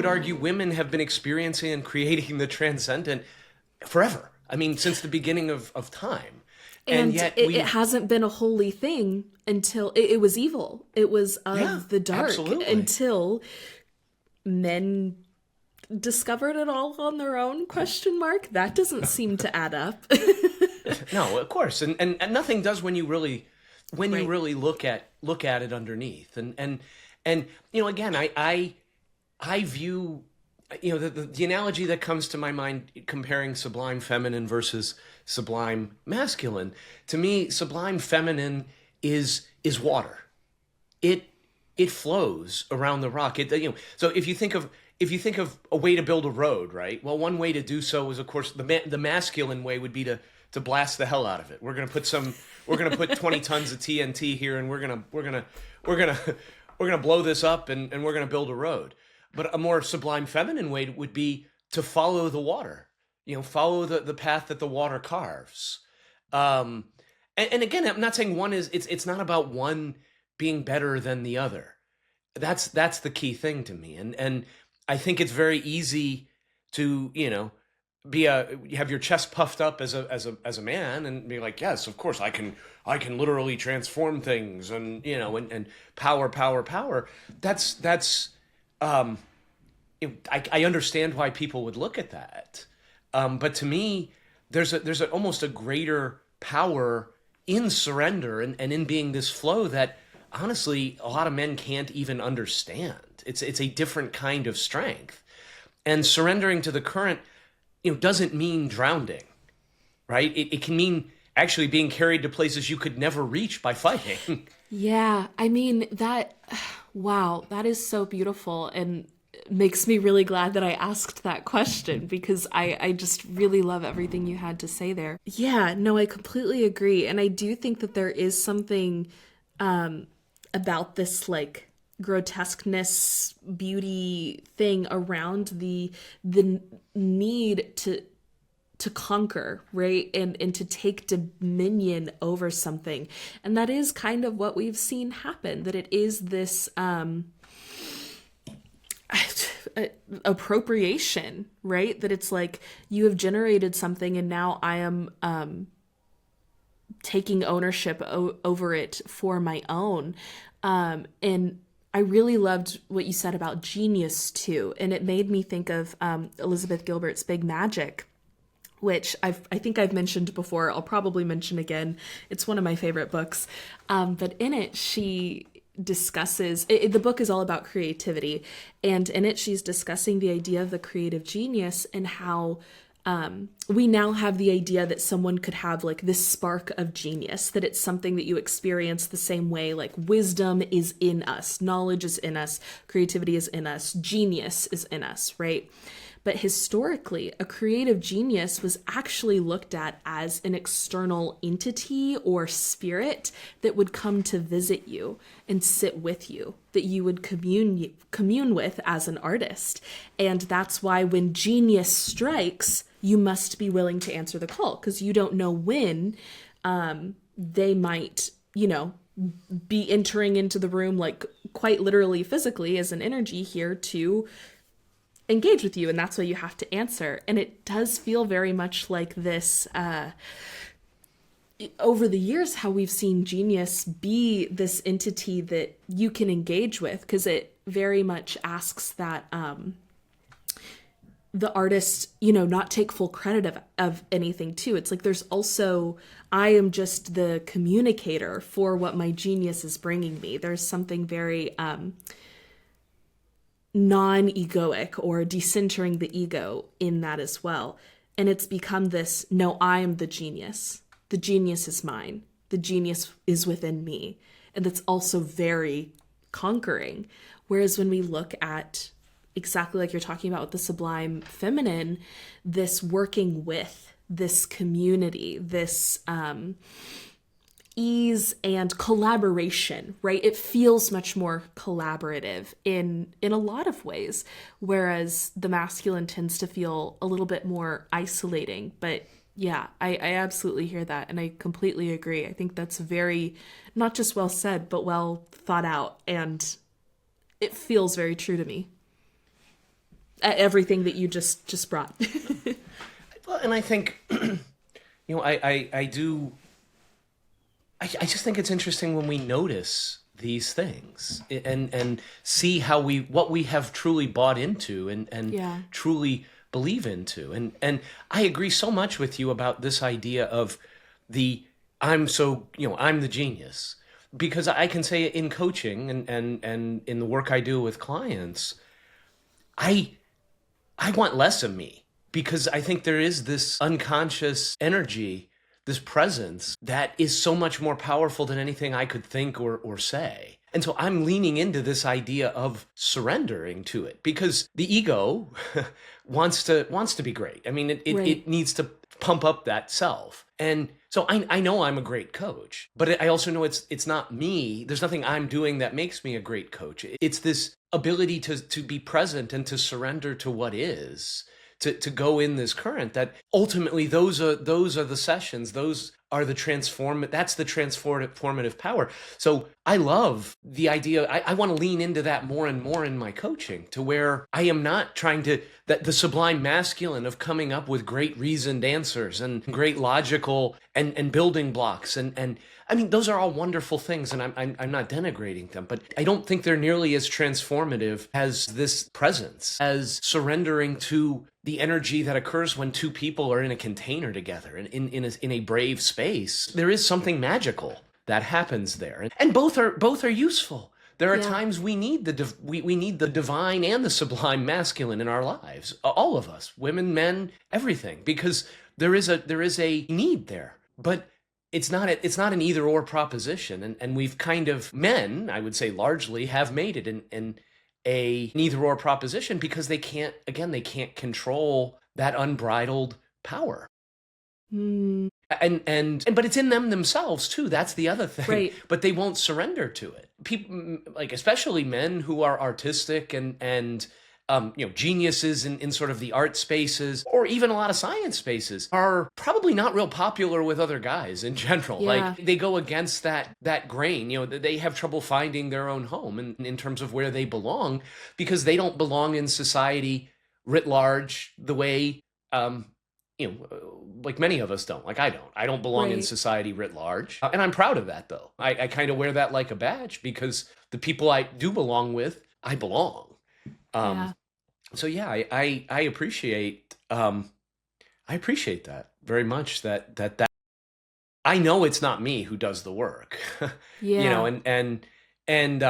would argue women have been experiencing and creating the transcendent forever. I mean, since the beginning of time. And And yet it we've, hasn't been a holy thing until it was evil. It was yeah, of the dark absolutely. until men discovered it all on their own, question mark. That doesn't seem to add up. No, of course. And nothing does when you really Right. look at it underneath. And again, I view the analogy that comes to my mind comparing sublime feminine versus sublime masculine. To me, sublime feminine is water. It it flows around the rock. So if you think of a way to build a road, right? Well, one way to do so is, of course, the masculine way would be to blast the hell out of it. We're gonna put 20 tons of TNT here, and we're gonna we're gonna blow this up, and we're gonna build a road. But a more sublime feminine way would be to follow the water. Follow the path that the water carves. Um, and again, I'm not saying one is. It's not about one being better than the other. That's the key thing to me. And I think it's very easy to have your chest puffed up as a man and be like, yes, of course I can literally transform things, and power. That's um I understand why people would look at that. But to me, almost a greater power in surrender, and in being this flow that honestly a lot of men can't even understand. It's a different kind of strength. And surrendering to the current, doesn't mean drowning, right? It can mean actually being carried to places you could never reach by fighting. Yeah, I mean, wow, that is so beautiful and makes me really glad that I asked that question because I just really love everything you had to say there. Yeah, no, I completely agree. And I do think that there is something about this like grotesqueness, beauty thing around the need to conquer, right? And to take dominion over something. And that is kind of what we've seen happen, that it is this appropriation, right? That it's like you have generated something and now I am taking ownership over it for my own. And I really loved what you said about genius too. And it made me think of Elizabeth Gilbert's Big Magic, which I think I've mentioned before. I'll probably mention again. It's one of my favorite books. But in it, she discusses the book is all about creativity, and in it she's discussing the idea of the creative genius and how we now have the idea that someone could have like this spark of genius, that it's something that you experience the same way, like wisdom is in us, knowledge is in us, creativity is in us, genius is in us, right? But historically, a creative genius was actually looked at as an external entity or spirit that would come to visit you and sit with you, that you would commune with as an artist. And that's why when genius strikes, you must be willing to answer the call, because you don't know when they might, be entering into the room, like quite literally physically as an energy here to engage with you, and that's why you have to answer. And it does feel very much like this over the years, how we've seen genius be this entity that you can engage with, because it very much asks that the artist, not take full credit of anything too. It's like there's also, I am just the communicator for what my genius is bringing me. There's something very non-egoic or decentering the ego in that as well. And it's become this, no, I am the genius. The genius is mine. The genius is within me. And that's also very conquering. Whereas when we look at exactly like you're talking about with the sublime feminine, this working with this community, this ease and collaboration, right? It feels much more collaborative in a lot of ways, whereas the masculine tends to feel a little bit more isolating. But yeah, I absolutely hear that, and I completely agree. I think that's very, not just well said, but well thought out, and it feels very true to me. everything that you just brought. Well, and I think, I just think it's interesting when we notice these things and see what we have truly bought into and Yeah. truly believe into. And I agree so much with you about this idea of I'm the genius. Because I can say in coaching and in the work I do with clients, I I want less of me because I think there is this unconscious energy, this presence that is so much more powerful than anything I could think or say. And so I'm leaning into this idea of surrendering to it because the ego wants to be great. I mean, Right. it needs to pump up that self. And so I know I'm a great coach, but I also know it's not me. There's nothing I'm doing that makes me a great coach. It's this ability to be present and to surrender to what is, to go in this current that ultimately those are the sessions, those are that's the transformative power. So I love the idea. I want to lean into that more and more in my coaching to where I am not trying to, that the sublime masculine of coming up with great reasoned answers and great logical and building blocks. And I mean, those are all wonderful things and I'm not denigrating them, but I don't think they're nearly as transformative as this presence, as surrendering to the energy that occurs when two people are in a container together and in a brave space. There is something magical that happens there, and both are useful. There are Yeah. times we need we need the divine and the sublime masculine in our lives, all of us, women, men, everything, because there is a need there, but it's not an either or proposition, and we've kind of, men, I would say largely, have made it in a neither or proposition because they can't control that unbridled power. Mm, And but it's in them themselves too. That's the other thing. right. But they won't surrender to it. People, like especially men who are artistic and geniuses in sort of the art spaces or even a lot of science spaces are probably not real popular with other guys in general. Yeah. Like they go against that grain. They have trouble finding their own home in terms of where they belong because they don't belong in society writ large the way like many of us don't. Like I don't belong in Right. society writ large. And I'm proud of that though. I kind of wear that like a badge because the people I do belong with, I belong. Yeah. Um, so yeah, I appreciate that very much that I know it's not me who does the work. Yeah. And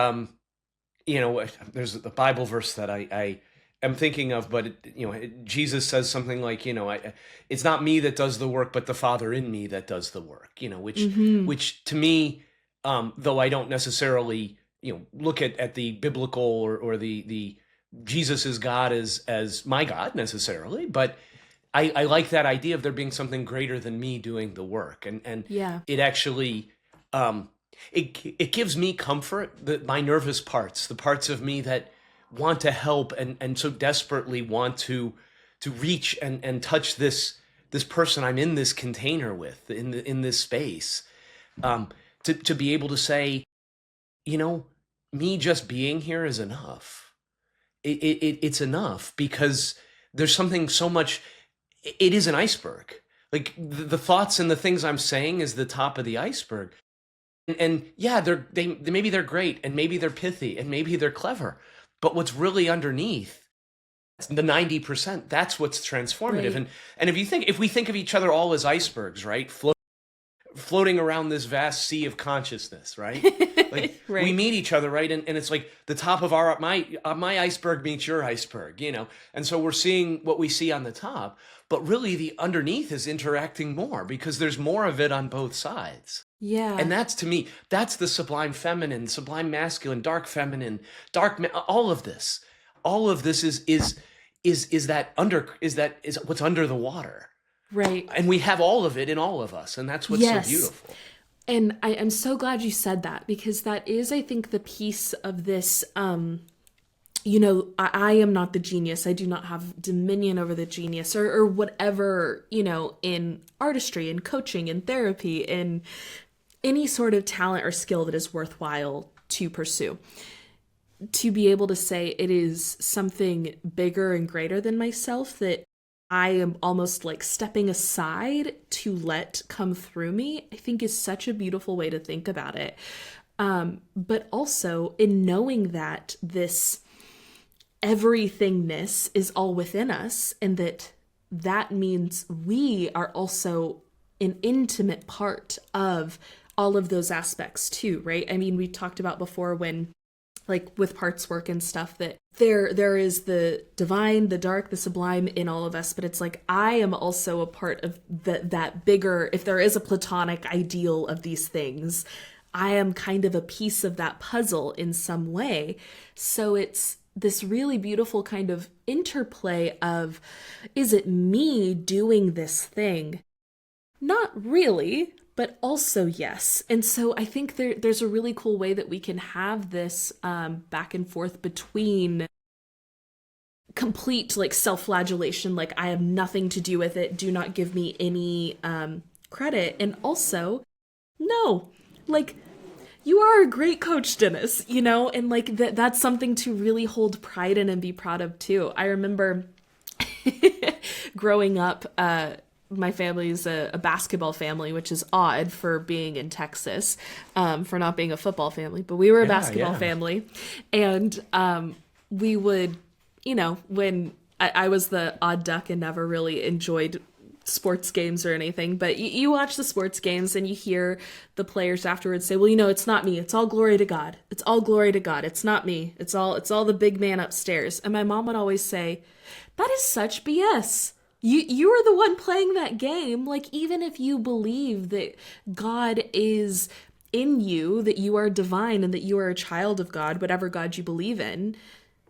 there's the Bible verse that I am thinking of, but Jesus says something like, it's not me that does the work, but the Father in me that does the work. Mm-hmm. Which to me, though I don't necessarily look at the biblical or the Jesus is God as my God necessarily, but I like that idea of there being something greater than me doing the work, and Yeah. it actually um, it gives me comfort that my nervous parts, the parts of me that want to help and so desperately want to reach and touch this person I'm in this container with in this space, um, to be able to say, you know, me just being here is enough. It's enough because there's something so much. It is an iceberg. Like the thoughts and the things I'm saying is the top of the iceberg. And yeah, maybe they're great and maybe they're pithy and maybe they're clever. But what's really underneath, the 90%, that's what's transformative. Right. And if we think of each other all as icebergs, right? Floating around this vast sea of consciousness, right? Like we Right. meet each other, right? And it's like the top of my iceberg meets your iceberg, And so we're seeing what we see on the top, but really the underneath is interacting more because there's more of it on both sides. And Yeah. that's, to me, that's the sublime feminine, sublime masculine, dark feminine, all of this. All of this is what's under the water. Right. And we have all of it in all of us, and that's what's so Yes. beautiful. And I'm so glad you said that because that is, I think, the piece of this. I am not the genius. I do not have dominion over the genius or whatever, in artistry and coaching and therapy and any sort of talent or skill that is worthwhile to pursue. to be able to say it is something bigger and greater than myself that I am almost like stepping aside to let come through me, I think is such a beautiful way to think about it. But also in knowing that this everythingness is all within us, and that that means we are also an intimate part of all of those aspects too, right? I mean, we talked about before when like with parts work and stuff that there is the divine, the dark, the sublime in all of us, but it's like I am also a part of that bigger, if there is a platonic ideal of these things, I am kind of a piece of that puzzle in some way. So it's this really beautiful kind of interplay of, is it me doing this thing? Not really, but also yes. And so I think there's a really cool way that we can have this back and forth between complete like self-flagellation, like I have nothing to do with it, do not give me any credit, and also no, like you are a great coach, Dennis, you know, and like that's something to really hold pride in and be proud of too. I remember growing up, my family's a basketball family, which is odd for being in Texas, for not being a football family, but we were a Yeah, basketball yeah. family. And we would, you know, when I was the odd duck and never really enjoyed sports games or anything, but you watch the sports games and you hear the players afterwards say, well, you know, it's not me, it's all glory to God, it's all glory to God, it's not me, it's all the big man upstairs. And my mom would always say, that is such BS. You are the one playing that game. Like, even if you believe that God is in you, that you are divine and that you are a child of God, whatever God you believe in,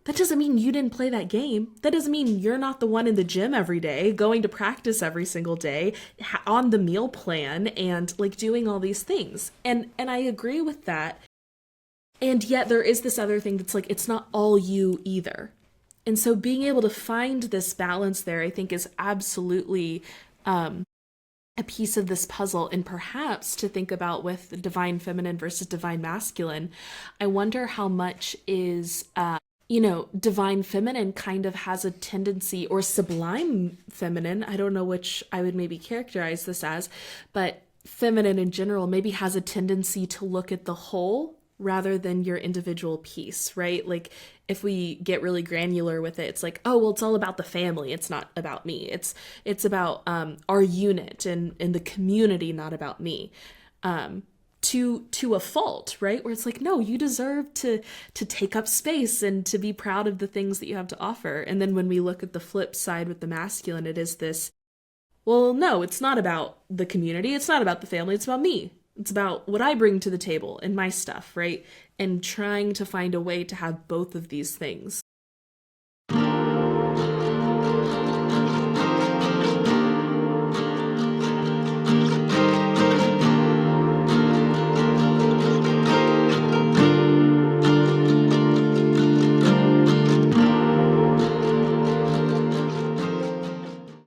that doesn't mean you didn't play that game. That doesn't mean you're not the one in the gym every day, going to practice every single day, on the meal plan, and like doing all these things. And I agree with that. And yet there is this other thing that's like, it's not all you either. And so being able to find this balance there, I think, is absolutely a piece of this puzzle. And perhaps to think about with divine feminine versus divine masculine, I wonder how much is, divine feminine kind of has a tendency, or sublime feminine, I don't know which I would maybe characterize this as, but feminine in general maybe has a tendency to look at the whole rather than your individual piece, right? Like if we get really granular with it, it's like, oh, well, it's all about the family. It's not about me. It's about our unit and the community, not about me. To a fault, right? Where it's like, no, you deserve to take up space and to be proud of the things that you have to offer. And then when we look at the flip side with the masculine, it is this, well, no, it's not about the community. It's not about the family. It's about me. It's about what I bring to the table and my stuff, right? And trying to find a way to have both of these things.